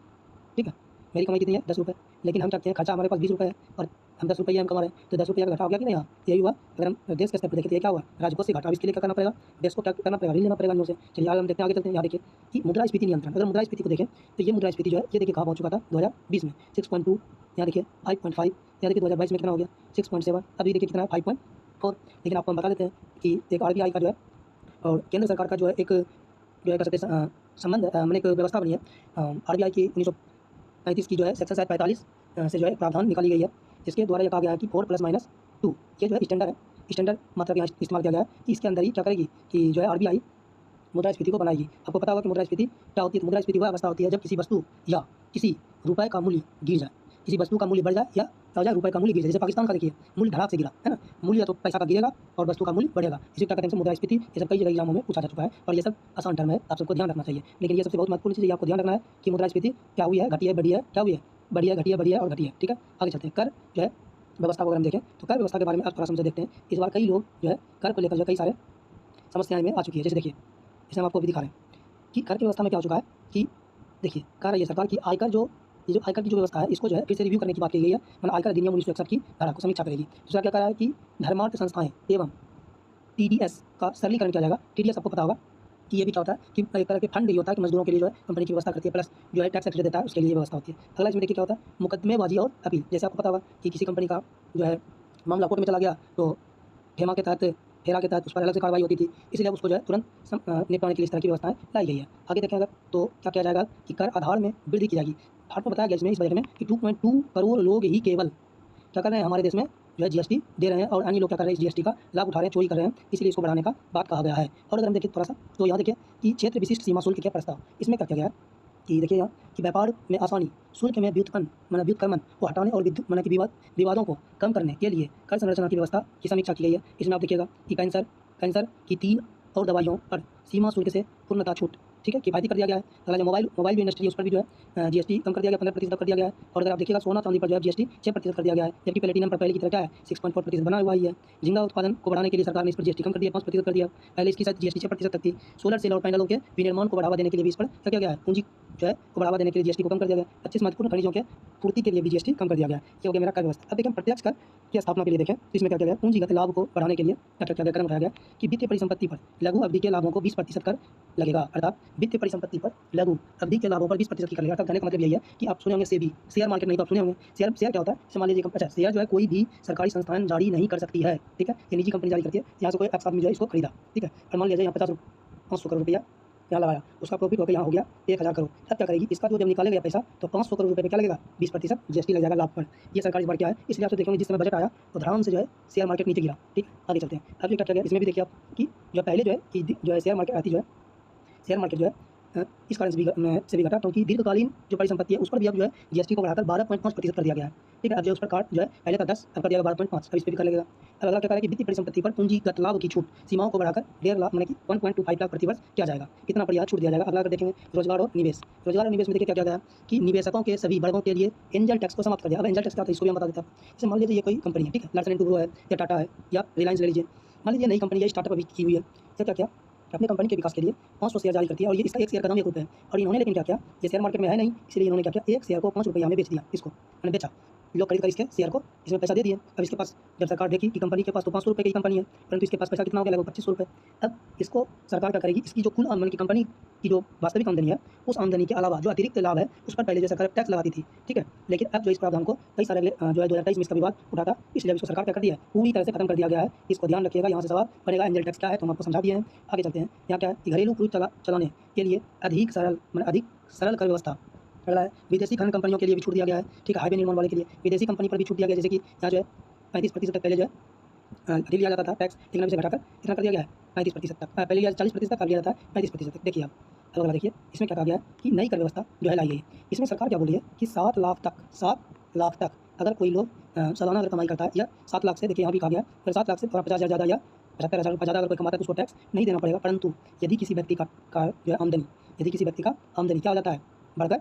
ठीक है, मेरी कमाई कितनी है 10 रुपये, लेकिन हम चाहते हैं खर्चा हमारे पास 20 रुपये है और हम 10 रुपये हम कमा रहे हैं, तो 10 रुपये का घटा हो गया कि नहीं। यहाँ यही हुआ। अगर हम देश के स्तर पर देखें तो ये क्या हुआ, राजकोषीय घाटा। इसके लिए क्या करना पड़ेगा, देश को क्या करना पड़ेगा, ऋण लेना पड़ेगा इन से। चलिए आगे हम देखते हैं, आगे चलते हैं। यहाँ देखिए कि मुद्रास्फीति नियंत्रण, अगर मुद्रास्फीति को देखें तो ये मुद्रास्फीति जो है ये देखिए कहाँ पहुँच चुका था 2020 में 6.2, यहाँ देखिए 5.5, यहाँ देखिए 2022 में कितना हो गया 6.7, अभी देखिए कितना है 5.4। लेकिन आपको हम बता देते हैं कि एक RBI का जो है और केंद्र सरकार का जो है एक जो है कह सकते हैं संबंध मैंने एक व्यवस्था बनी है RBI की 1935 की जो है सेक्शन 45 से जो है प्रावधान निकाली गई है, जिसके द्वारा ये कहा गया है कि 4 + -2 ये जो है स्टैंडर्ड मात्रा का यहाँ इस्तेमाल किया गया है कि इसके अंदर ही क्या करेगी कि जो है RBI मुद्रास्फीति को बनाएगी। आपको पता होगा कि मुद्रास्फीति क्या होती है। मुद्रास्फीति वह अवस्था होती है जब किसी वस्तु या किसी रुपए का मूल्य गिर जाए, किसी वस्तु का मूल्य बढ़ जाए या क्या हो जाए, रुपए का मूल्य गिर जाए। जैसे पाकिस्तान का देखिए मूल्य धड़ाक से गिरा है ना, मूल्य तो पैसा का गिरेगा और वस्तु का मूल्य बढ़ेगा, इसी क्या कहते हैं मुद्रास्फीति। ये सब कई जगह एग्जामों में पूछा जा चुका है और ये सब आसान टर्म है, आप सबको ध्यान रखना चाहिए। लेकिन ये सबसे बहुत महत्वपूर्ण चीज़ आपको ध्यान रखना है कि मुद्रास्फीति क्या हुई है, घटी है, बढ़ी है, क्या हुई है, बढ़ी है, घटी है, बढ़ी है और घटी है। ठीक है, आगे चलते हैं। कर जो है व्यवस्था को अगर हम देखें तो कर व्यवस्था के बारे में आप थोड़ा समझ देखते हैं। इस बार कई लोग जो है कर को लेकर जो कई सारे समस्याएं में आ चुकी है। जैसे देखिए, इसे हम आपको अभी दिखा रहे हैं कि कर की व्यवस्था में क्या हो चुका है कि देखिए, कह रही है सरकार की आयकर ये जो आयकर की जो व्यवस्था है इसको जो है फिर से रिव्यू करने की बात की गई है। मतलब आयकर अधिनियम 1961 की धारा को समीक्षा करेगी। दूसरा क्या कह रहा है कि धर्मार्थ संस्थाएं एवं टीडीएस का सरलीकरण किया जाएगा। टीडीएस आपको पता होगा कि ये भी क्या होता है कि एक तरह के फंड ये होता है कि मजदूरों के लिए जो है कंपनी की व्यवस्था करती है, प्लस जो है टैक्स एक्ट देता है उसके लिए व्यवस्था होती है। अगला इसमें देखिए क्या होता है, मुकदमेबाजी और अपील। जैसे आपको पता होगा कि किसी कंपनी का जो है मामला कोर्ट में चला गया तो हेरा के तहत उस पर अलग से कार्रवाई होती थी, इसलिए अब उसको जो है तुरंत निपटाने के लिए इस तरह की व्यवस्थाएं लाई गई है। आगे देखें अगर तो क्या किया जाएगा कि कर आधार में वृद्धि की जाएगी। भारत में बताया गया इसमें इस बजट में कि 2.2 करोड़ लोग ही केवल क्या कर रहे हैं हमारे देश में जो है जीएसटी दे रहे हैं और अन्य लोग क्या कर रहे हैं इस जीएसटी का लाभ उठा रहे हैं, चोरी कर रहे हैं, इसलिए इसको बढ़ाने का बात कहा गया है। और अगर हम देखें थोड़ा सा तो यहाँ देखिए कि क्षेत्र विशिष्ट सीमा शुल्क के प्रस्ताव, इसमें क्या किया गया है कि देखिए यहाँ कि व्यापार में आसानी, शुल्क में व्युत्क्रमण को हटाने और विद्युत कि विवादों को कम करने के लिए कर संरचना की व्यवस्था की समीक्षा की गई है। इसमें आप देखिएगा कि कैंसर की 3 और दवाइयों पर सीमा शुल्क से पूर्णतः छूट, ठीक है, किफायती कर दिया गया है। अगला जो मोबाइल भी इंडस्ट्री है उस पर भी जो है जीएसटी कम कर दिया गया, 15% कर दिया गया है। और अगर आप देखिएगा सोना चांदी पर जो है जीएसटी 6% कर दिया गया है, जबकि प्लेटिनम पर पहले की तरह क्या है 6.4% बना हुआ ही है। झींगा उत्पादन को बढ़ाने के लिए सरकार ने इस पर जीएसटी कम कर दिया, 5% कर दिया। पहले इसकी शायद जीएसटी 6% तक थी। सोलर सेल और पैनलों के विनिर्माण को बढ़ावा देने के लिए भी इस पर क्या किया गया है, पूंजी जो है को बढ़ावा देने के लिए जीएसटी को कम कर दिया गया। 25 महत्वपूर्ण खनिजों के पूर्ति के लिए भी जीएसटी कम कर दिया गया। ये हो गया मेरा कर व्यवस्था। अब देखें प्रत्यक्ष कर की स्थापना के लिए देखें तो इसमें क्या किया गया, पूंजीगत लाभ को बढ़ाने के लिए क्या किया गया, कदम उठाया गया कि वित्तीय परिसंपत्ति पर लघु अवधि के लाभों को 20% कर लगेगा। अर्थात वित्तीय परिसंपत्ति पर लघु अवधि के लाभों पर 20% की कर लगेगा। कहने का मतलब यही है कि आप सुने होंगे सेबी, शेयर मार्केट नहीं तो आप सुने होंगे शेयर क्या होता है। जैसे मान लीजिए अच्छा, शेयर जो है कोई भी सरकारी संस्थान जारी नहीं कर सकती है, ठीक है, ये निजी कंपनी जारी करती है। यहाँ से कोई एक आदमी जो है इसको खरीदा, ठीक है, और मान लीजिए यहाँ 500 करोड़ रुपया यहाँ लगाया, उसका प्रॉफिट होकर यहाँ हो गया 1000 करोड़। अब क्या करेगी, इसका जो जब निकालेगा गया पैसा तो 500 करोड़ रुपये पे क्या लगेगा, 20% जीएसटी लग जाएगा लाभ पर। ये सरकारी बार क्या है, इसलिए आप देखेंगे जिस समय बजट आया तो ध्यान से जो है शेयर मार्केट नीचे गिरा। ठीक, आगे चलते हैं। अब ये क्या किया गया, इसमें भी देखिए आप कि जो पहले जो है कि जो है शेयर मार्केट आती जो है शेयर मार्केट जो है इस कारण से भी घटा क्योंकि दीर्घकालीन जो परिसंपत्ति है उस पर भी अब जो है जीएसटी को बढ़ाकर 12.5% कर दिया गया है। ठीक है, अब जो उस पर काट जो है पहले था 10, अब कर दिया 12.5, अब इस पर भी कर लगेगा। अब अगला क्या करेगा कि वित्तीय परिसंपत्ति पर पूंजीगत लाभ की छूट सीमाओं को बढ़ाकर 1.5 लाख कि 1.25 लाख प्रति वर्ष किया जाएगा, इतना बढ़िया छूट दिया जाएगा। अगला अगर देखेंगे रोजगार और निवेश में देखिए क्या किया गया कि निवेशकों के सभी वर्गों के लिए एंजल टैक्स को समाप्त कर दिया। अब एंजल टैक्स क्या होता है इसको भी हम बता देता हूँ। जैसे मान लीजिए ये कोई कंपनी है, ठीक है, लार्सन एंड टुब्रो है या टाटा है या रिलायंस ले लीजिए, मान लीजिए नई कंपनी है, स्टार्टअप अभी की हुई है, तो क्या क्या अपनी कंपनी के विकास के लिए 500 शेयर जारी करती है और ये इसका एक शेयर का दाम 1 रुपये है। और इन्होंने लेकिन क्या किया, ये शेयर मार्केट में है नहीं, इसलिए इन्होंने क्या किया, एक शेयर को 5 रुपये में बेच दिया, इसको मैंने बेचा, लोग खरीद कर इसके शेयर को इसमें पैसा दे दिए। अब इसके पास जब सरकार देखी कि कंपनी के पास तो 500 रुपये की कंपनी है, परंतु इसके पास पैसा कितना हो गया, लगभग 2500 रुपये। अब इसको सरकार क्या करेगी, इसकी जो कुल आमदनी की कंपनी की जो वास्तविक आमदनी है उस आमदनी के अलावा जो अतिरिक्त लाभ है उस पर पहले जो सरकार टैक्स लगाती थी, ठीक है, लेकिन अब जो इस प्रावधान को कई सारे जो है 2023 में इसका विवाद उठा था, इसलिए इसको सरकार क्या कर दिया है, पूरी तरह से खत्म कर दिया गया है। इसको ध्यान रखिएगा, यहाँ से सवाल बनेगा एंजल टैक्स क्या है तो हम आपको समझा दिए हैं। आगे चलते हैं। यहाँ क्या है कि घरेलू क्रूज चलाने के लिए अधिक सरल कर व्यवस्था। अगला है विदेशी खनन कंपनियों के लिए भी छूट दिया गया है, ठीक है, हाईवे निर्माण वाले के लिए विदेशी कंपनी पर भी छूट दिया गया है। जैसे कि यहाँ जो है 35% तक पहले जो है लिया जाता था टैक्स, लेकिन अभी से घटाकर इतना कर दिया गया है 35% तक, पहले 40% तक लिया जाता है 35% तक। देखिए आप अगला देखिए इसमें क्या कहा गया है कि नई कर व्यवस्था जो है लाई गई है। इसमें सरकार क्या बोली है कि 7 लाख तक अगर कोई लोग सालाना अगर कमाई करता है या 7 लाख से, देखिए यहाँ भी कहा गया फिर 7 लाख से 50,000 ज़्यादा या 75,000 रुपये ज़्यादा अगर कोई कमाता है तो उसको टैक्स नहीं देना पड़ेगा। परंतु यदि किसी व्यक्ति का जो है आमदनी, यदि किसी व्यक्ति का आमदनी क्या हो जाता है, बढ़कर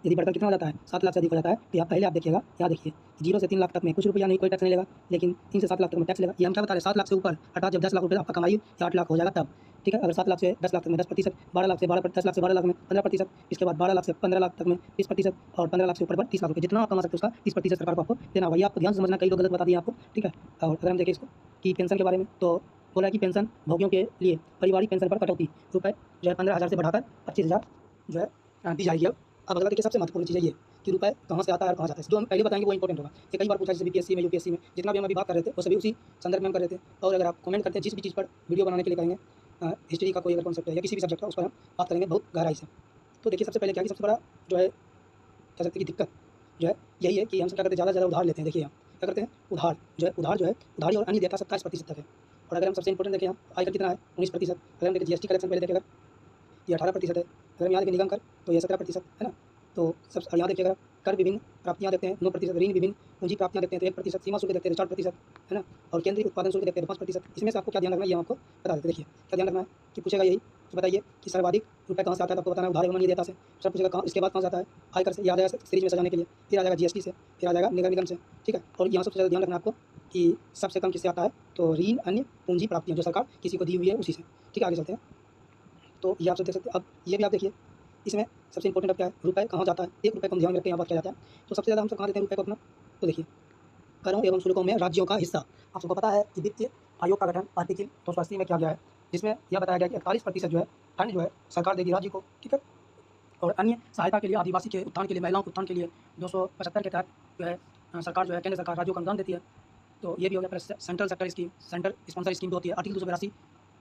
यदि बढ़कर कितना हो जाता है 7 लाख से अधिक हो जाता है तो यहाँ पहले आप देखिएगा, यहाँ देखिए 0 से 3 लाख तक में कुछ रुपया नहीं, कोई टैक्स नहीं लेगा, लेकिन 3 से 7 लाख तक में टैक्स लेगा। ये हम क्या बता रहे हैं, 7 लाख से ऊपर अर्थात जब 10 लाख रुपये आपका कमाई या 8 लाख हो जाएगा तब, ठीक है, अगर 7 लाख से 10 लाख तक में 10%, 12 लाख से 10 लाख से 12 लाख में 15%, इसके बाद 12 लाख से 15 लाख तक में 20% और 15 लाख से ऊपर पर 30 लाख रुपये, जितना आप कमा सकते हो उसका 30% सरकार को आपको देना होगा। ये आपको ध्यान समझना, कई लोग गलत बता दिए आपको, ठीक है। और अगर हम देखें इसको कि पेंशन के बारे में तो बोला है कि पेंशन भोगियों के लिए पारिवारिक पेंशन पर कटौती रुपये जो है 15,000 से बढ़ाकर 25,000 जो है दी जाएगी। अब अगला देखिए सबसे महत्वपूर्ण चीज़ है ये कि रुपये कहाँ से आता है और कहाँ जाता है, जो हम पहले बताएंगे वो इंपॉर्टेंट होगा। ये कई बार पूछा, जैसे बीपीएससी में यूपीएससी में जितना भी हम अभी बात कर रहे थे वो सभी उसी संदर्भ में हम कर रहे थे। और अगर आप कमेंट करते हैं जिस भी चीज़ पर वीडियो बनाने के लिए कहेंगे, हिस्ट्री का कोई अगर कॉन्सेप्ट है या किसी भी सब्जेक्ट का, उस पर हम बात करेंगे बहुत गहराई से। तो देखिए सबसे पहले क्या कि सबसे बड़ा जो है कह सकते हैं कि दिक्कत जो है यही है कि हम क्या करते हैं, ज़्यादा उधार लेते हैं। देखिए हम क्या करते हैं, उधार जो है उधारी और अन्य देयता 27% तक है। और अगर हम सबसे इंपॉर्टेंट देखें यहाँ आयकर कितना है 19%। अगर हम देखें जीएसटी कलेक्शन पहले देखें अगर ये 18% है। अगर हम यहाँ देखें निगम कर तो ये 17% है ना। तो सब यहाँ देखिए अगर कर विभिन्न प्राप्तियाँ देखते हैं 9%, ऋण विभिन्न पूंजी प्राप्तियाँ देखते हैं तो 1%, सीमा शुल्क देखते हैं 4% है ना, और केंद्रीय उत्पादन शुल्क देखते हैं 5%। इसमें से आपको क्या ध्यान रखना है ये हम आपको बता देते हैं। देखिए क्या ध्यान रखना है कि पूछेगा यही कि बताइए कि सर्वाधिक रुपये कहाँ से आता है, तो आपको बताना है उधार एवं देयता से। सर पूछेगा कहाँ, इसके बाद कहाँ से आता है आयकर से, याद आएगा सीरीज में सजाने के लिए, फिर आ जाएगा जीएसटी से, फिर आ जाएगा नगर निगम से, ठीक है। और यहाँ सबसे ज़्यादा ध्यान रखना है आपको कि सबसे कम किससे आता है, तो ऋण अन्य पूंजी प्राप्तियाँ जो सरकार किसी को दी हुई है उसी से, ठीक है। आगे चलते हैं तो ये आप सब देख सकते हैं। अब ये भी आप देखिए इसमें सबसे इंपॉर्टेंट अब क्या है, रुपये कहाँ जाता है, 1 रुपये को हम ध्यान में रखते हैं यहाँ बात किया जाता है। तो सबसे ज़्यादा हम सब कहाँ देते हैं रुपये को अपना, तो देखिए करों एवं शुल्कों में राज्यों का हिस्सा। आप सबको पता है कि वित्तीय आयोग का गठन आर्टिकल 280 में किया गया है, जिसमें यह बताया गया कि 48% जो है फंड जो है सरकार देगी राज्य को, ठीक है। और अन्य सहायता के लिए, आदिवासी के उत्थान के लिए, महिलाओं के उत्थान के लिए 275 के तहत जो है सरकार जो है केंद्र सरकार राज्यों को अनुदान देती है। तो ये भी हो गया। Plus central sector scheme, central sponsor scheme जो होती है आर्टिकल 282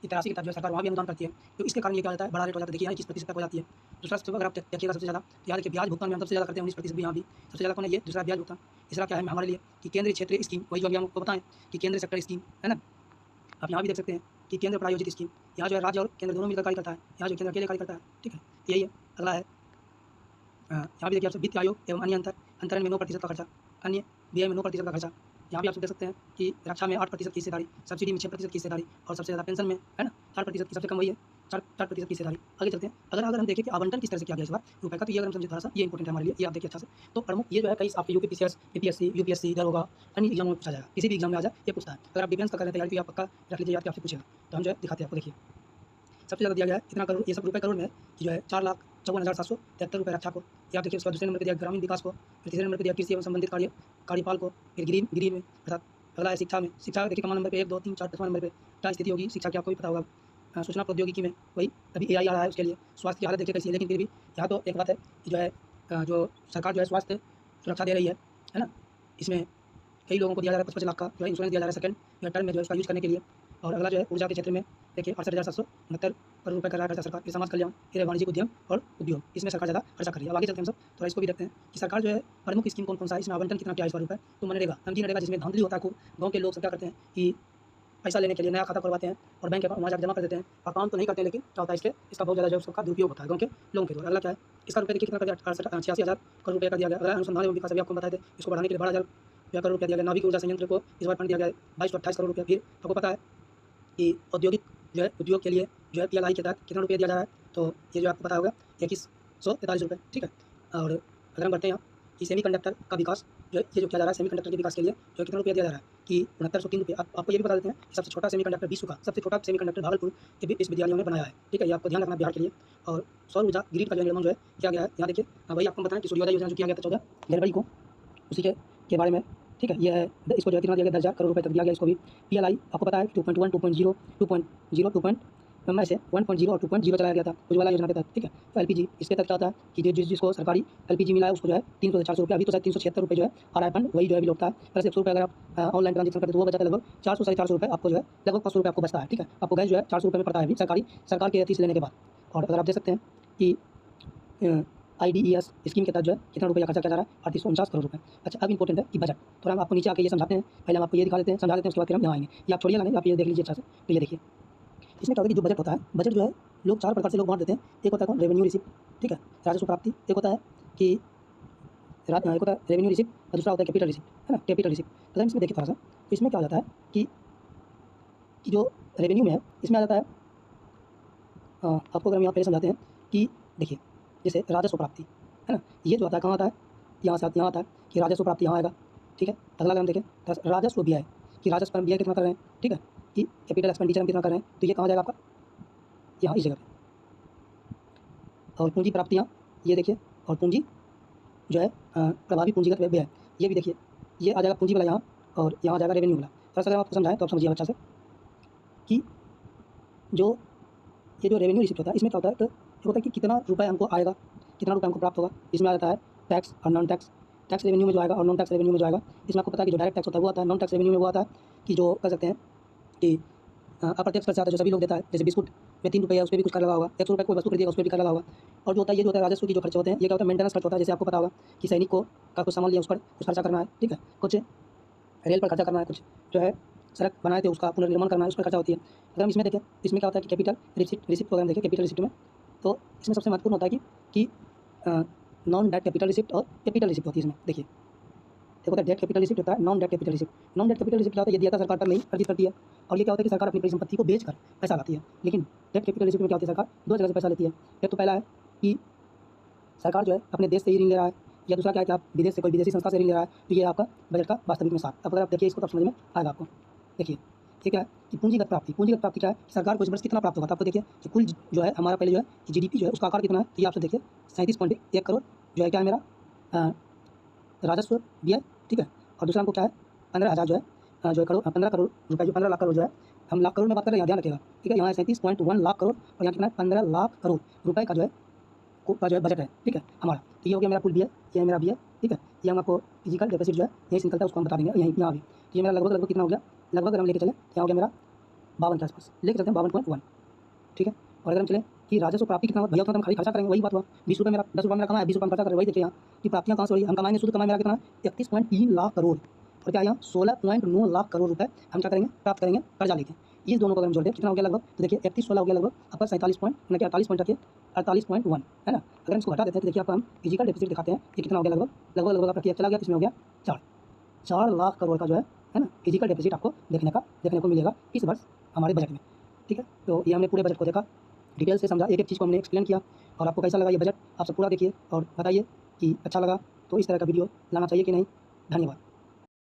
83 के तहत जो है सरकार वहाँ भी अनुदान करती है। तो इसके कारण ये क्या होता है, बड़ा रेट हो जाता है। देखिए यहाँ 21% तक हो जाती है। दूसरा सबसे अगर आप देखिएगा सबसे ज़्यादा तो यहाँ देखिए ब्याज भुगतान में हम सबसे ज़्यादा करते हैं 19% भी यहाँ भी सबसे ज़्यादा कौन है, ये दूसरा ब्याज भुगतान। तीसरा क्या है हमारे लिए कि केंद्रीय क्षेत्रीय स्कीम, वही जो अभी हम आपको बताएं कि केंद्रीय सेक्टर स्कीम है ना। आप यहाँ भी देख सकते हैं कि केंद्र प्रायोजित स्कीम, यहाँ जो है राज्य और केंद्र दोनों मिलकर कार्य करता है, यहाँ जो केंद्र अकेले कार्य करता है, ठीक है। यही है। अगला है यहाँ भी देखिए आपसे वित्त आयोग एवं अन्य अंतरण में 9% का खर्चा, अन्य व्यय में 9% का खर्चा। यहाँ भी आप सब देख सकते हैं कि रक्षा में 8% की हिस्सेदारी, सब्सिडी में 6% की हिस्सेदारी, और सबसे ज़्यादा पेंशन में है ना 4% की, सबसे कम वही है 4% की हिस्सेदारी। आगे चलते हैं। अगर हम देखें कि आवंटन किस तरह से किया गया इस बार रुपये का, तो ये अगर हम समझे थोड़ा सा ये इंपॉर्टेंट है हमारे लिए, ये आप देखिए अच्छा से। तो प्रमुख ये जो है कई आपके यूपीएससी यूपीएससी इधर होगा, अन्य एग्जाम में पूछा जाएगा, किसी भी एग्जाम में आ जाए ये पूछता है। अगर आप डिफेंस का कर रहे हैं तैयारी तो आप पक्का रख लीजिए याद कि आपसे पूछेगा। तो हम जो है दिखाते हैं आपको। देखिए सबसे ज़्यादा दिया गया है कितना करोड़, ये सब रुपये करोड़ में है कि जो है 4,54,773 रुपये रक्षा को। या आप देखिए उसका दूसरे नंबर पर दिया ग्रामीण विकास को, फिर तीसरे नंबर पर दिया कृषि एवं संबंधित कार्यपाल को, फिर गृह में अर्थात अगला है शिक्षा में। शिक्षा देखिए कमान नंबर पे 1 2 3 4 5वां नंबर पे क्या स्थिति होगी शिक्षा की आपको भी पता होगा। सूचना प्रौद्योगिकी में वही अभी AI आ रहा है उसके लिए। स्वास्थ्य की हालत देखिए कैसी है, लेकिन फिर भी यहाँ तो एक बात है कि जो है जो सरकार जो है स्वास्थ्य सुरक्षा दे रही है ना। इसमें कई लोगों को दिया जा रहा है 55 लाख का जो है इंश्योरेंस दिया जा रहा है सेकंड टर्म में जो है उसका यूज़ करने के लिए। और अगला जो है ऊर्जा के क्षेत्र में देखिए 68,769 करोड़ रुपये कर रहा है सरकार। फिर समाज कल्याण, फिर वाणिज्यिक उद्यम और उद्योग, इसमें सरकार ज़्यादा खर्चा कर रही है। अब आगे चलते हैं हम सब थोड़ा इसको भी देखते हैं कि सरकार जो है प्रमुख स्कीम कौन कौन सा है, इसमें आवंटन कितना क्या है इस बार रुपये। तो मनरेगा, एमजी नरेगा, जिसमें धांधली होता है खूब। गाँव के लोग सब क्या करते हैं कि पैसा लेने के लिए नया खाता खुलवाते हैं और बैंक के वहाँ जाकर जमा कर देते हैं, और काम तो नहीं करते हैं, लेकिन क्या होता है इसका बहुत ज़्यादा जो उसका दुरुपयोग होता है गाँव के लोगों के द्वारा। अगला क्या है, इसका रुपये देखिए कितना कर दिया 86,000 करोड़ रुपये का दिया गया। अगर अनुसंधान एवं विकास अभी आपको बताए थे, इसको बढ़ाने के लिए 12,000 करोड़ रुपया दिया गया। नाभिक ऊर्जा संयंत्र को इस बार फंड दिया गया है 22 से 28 करोड़ रुपया। फिर आपको पता है कि औद्योगिक जो है उद्योग के लिए जो है PLI के तहत कितना रुपया दिया जा रहा है, तो ये जो आपको पता होगा 2143 रुपये, ठीक है। और अगर हम बढ़ते हैं यहाँ कि सेमीकंडक्टर का विकास जो है ये जो किया जा रहा है सेमीकंडक्टर के विकास के लिए जो कितना रुपया दिया जा रहा है कि 6903 रुपये। आपको ये भी बता देते हैं कि सबसे छोटा सेमीकंडक्टर विश्व का सबसे छोटा सेमीकंडक्टर भागलपुर के विश्वविद्यालयों में बनाया है, ठीक है। ये आपको ध्यान रखना बिहार के लिए। और सौर ऊर्जा ग्रिड का जो निर्माण जो है किया गया है, यहाँ देखिए वही आपको बताएं कि सूर्योदय योजना जो किया गया था 14 जनवरी को, उसी के बारे में, ठीक है। ये है इसको जो है कितना दिया गया 10,000 करोड़ रुपये तक दिया गया इसको भी। PLI आपको पता है 2.1 2.0 2.0 में से 1.0 और 2.0 चलाया गया था उज्ज्वला योजना के तहत, ठीक है। तो LPG इसके तहत क्या होता है कि जिसको सरकारी LPG मिला है उसको जो है 300 से 400 रुपये, अभी तो शायद 376 रुपये जो है आ रहा है फंड, वही जो है अभी लौटता है। प्लस 100 रुपये अगर आप ऑनलाइन ट्रांजेक्शन करते तो वो बचाता है लगभग 400 साढ़े 400 रुपये आपको जो है लगभग 500 रुपये आपको बचता है, ठीक है। आपको गैस जो है 400 रुपये में पड़ता है अभी सरकार के 30 लेने के बाद। और अगर आप देख सकते हैं कि IDES स्कीम के तहत जो है कितना रुपया खर्चा किया जा रहा है 3849 करोड़ रुपये। अच्छा अब इंपॉर्टेंट है कि बजट, थोड़ा हम आपको नीचे आके ये समझाते हैं, पहले हम आपको ये समझा देते हैं उसके बाद फिर हम यहाँ आएंगे। ये आप छोड़िएगा नहीं, आप ये देख लीजिए अच्छा से। तो ये देखिए इसमें क्या होता है कि जो बजट होता है, बजट जो है लोग 4 प्रकार से लोग बांट देते हैं। एक होता है कौन, रेवेन्यू रिसीप्ट, ठीक है, राजस्व प्राप्ति। एक होता है कि एक होता है रेवेन्यू रिसीप्ट और दूसरा होता है कैपिटल रिसीप्ट, है ना, कैपिटल रिसीप्ट। तो हम इसमें देखिए थोड़ा सा, तो इसमें क्या हो जाता है कि जो रेवेन्यू में है इसमें आ जाता है आपको अगर हम यहाँ पहले समझाते हैं कि देखिए जैसे राजस्व प्राप्ति है ना, ये जो आता है कहाँ आता है, यहाँ से यहाँ आता है कि राजस्व प्राप्ति यहाँ आएगा, ठीक है। अगला हम देखें राजस्व व्यय कि राजस्व पर व्यय कितना कर रहे हैं, ठीक है, कि कैपिटल एक्सपेंडिचर हम कितना कर रहे हैं, तो ये कहाँ जाएगा आपका यहाँ इस जगह पे। और पूंजी प्राप्तियाँ ये देखिए, और पूंजी जो है प्रभावी पूंजीगत व्यय है, ये भी देखिए ये आ जाएगा पूंजी वाला यहाँ, और यहाँ आ जाएगा रेवेन्यू वाला। थोड़ा सा अगर आपको समझाएं तो आप समझिए अच्छा से कि जो ये जो रेवेन्यू रिसिप्ट होता है इसमें क्या होता है, तो एक होता है कि कितना रुपये हमको आएगा, कितना रुपये हमको प्राप्त होगा। इसमें आ जाता है टैक्स और नॉन टैक्स, टैक्स रेवेन्यू में जो आएगा और नॉन टैक्स रेवेन्यू में जो आएगा। इसमें आपको पता है कि जो डायरेक्ट टैक्स होता है वो आता है, नॉन टैक्स रेवेन्यू में वो आता है कि जो कर सकते हैं कि अप्रत्यक्ष खर्चा आता है जो सभी लोग देता है, जैसे बिस्कुट में 3 रुपये है उस पर भी कुछ कर लगा होगा, 100 रुपये कोई वस्तु खरीदेगा उस पर भी कर लगा होगा। और जो होता है ये जो होता है राजस्व की जो खर्चे होते हैं, ये क्या होता है मेंटेनेंस खर्च होता है, जैसे आपको पता होगा कि सैनिक को का कुछ सामान लिया उस पर कुछ खर्चा करना है, ठीक है, कुछ रेल पर खर्चा करना है, कुछ जो है सड़क बनाए थे उसका पुनर्निर्माण करना है, उस पर खर्चा होती है। अगर हम इसमें देखें, इसमें क्या होता है कि कैपिटल रिसिप्ट को अगर हम देखें कैपिटल रिसिप्ट में, तो इसमें सबसे महत्वपूर्ण होता है कि नॉन डेट कैपिटल रिसिप्ट और कैपिटल रिसिप्ट होती है इसमें। देखिए एक होता है डेट कैपिटल रिसिप्ट, होता है non debt capital receipt. Non debt capital receipt क्या होता है, ये दिया था सरकार पर नहीं अर्जित करती है, और ये क्या होता है कि सरकार अपनी परिसंपत्ति को बेचकर पैसा लाती है। लेकिन डेट कैपिटल रिसिप्ट में क्या होती है, सरकार दो जगह से पैसा लेती है। एक तो पहला है कि सरकार जो है अपने देश से ही ऋण ले रहा है, या दूसरा क्या है कि आप विदेश से कोई विदेशी संस्था से ऋण ले रहा है, तो ये आपका बजट का वास्तविक में साथ। अब अगर आप देखिए इसको तब समझ में आएगा आपको। देखिए ये क्या है कि पूंजीगत प्राप्ति क्या है, सरकार को इस वर्ष कितना प्राप्त होगा। तो आपको देखिए कि कुल जो है हमारा पहले जो है जीडीपी जो है उसका आकार कितना है, तो ये आप सब देखिए 37.1 करोड़ जो है क्या है मेरा राजस्व व्यय, ठीक है। और दूसरा हमको क्या है 15,000 जो है करोड़ 15 करोड़ रुपये, जो 15 लाख करोड़ जो है, हम लाख करोड़ में बात कर रहे हैं, यहाँ ध्यान रखिएगा, ठीक है। यहाँ 37.1 लाख करोड़ और यहाँ कितना है 15 लाख करोड़ रुपये का जो है बजट है, ठीक है हमारा। तो ये हो गया मेरा कुल व्यय, ये है मेरा व्यय, ठीक है। ये हम आपको फिजिकल डेफिसिट जो है यहीं से निकलता है, उसको हम बता देंगे यहीं यहाँ भी। तो ये मेरा लगभग कितना हो गया, लगभग अगर हम लेके चलें क्या हो गया मेरा 52 के आसपास लेके चलते हैं, 52.1, ठीक है। और अगर हम चलें कि राजस्व प्राप्ति कितना भैया, उतना हम खाली खर्चा करेंगे, वही बात हुआ 20 रुपये मेरा 10 रुपये मेरा कमा है, 20 रुपये खर्चा करें, वही देखिए यहाँ कि प्राप्तियाँ कहाँ से हो रही है, हम कमाएंगे शुद्ध कमाई मेरा कितना 31.3 लाख करोड़, और क्या यहाँ 16.9 लाख करोड़ रुपये हम क्या करेंगे प्राप्त करेंगे कर्जा लेके। इस दोनों को अगर हम जोड़ते हैं कितना हो गया लगभग, तो देखिए 31-16 हो गया लगभग आपका 47 पॉइंट, ना कि 48 पॉइंट रखिए 48.1 है ना। अगर हम इसको घटा देते हैं तो देखिए आपको हम फिजिकल डेफिसिट दिखाते हैं, ये कितना हो गया लगभग आपका चला गया, किसमें हो गया 4 लाख करोड़ का जो है ना फिजिकल डेफिसिट आपको देखने को मिलेगा इस वर्ष हमारे बजट में, ठीक है। तो ये हमने पूरे बजट को देखा, डिटेल से समझा, एक एक चीज़ को हमने एक्सप्लेन किया। और आपको कैसा लगा ये बजट, आप सब पूरा देखिए और बताइए कि अच्छा लगा तो इस तरह का वीडियो लाना चाहिए कि नहीं। धन्यवाद।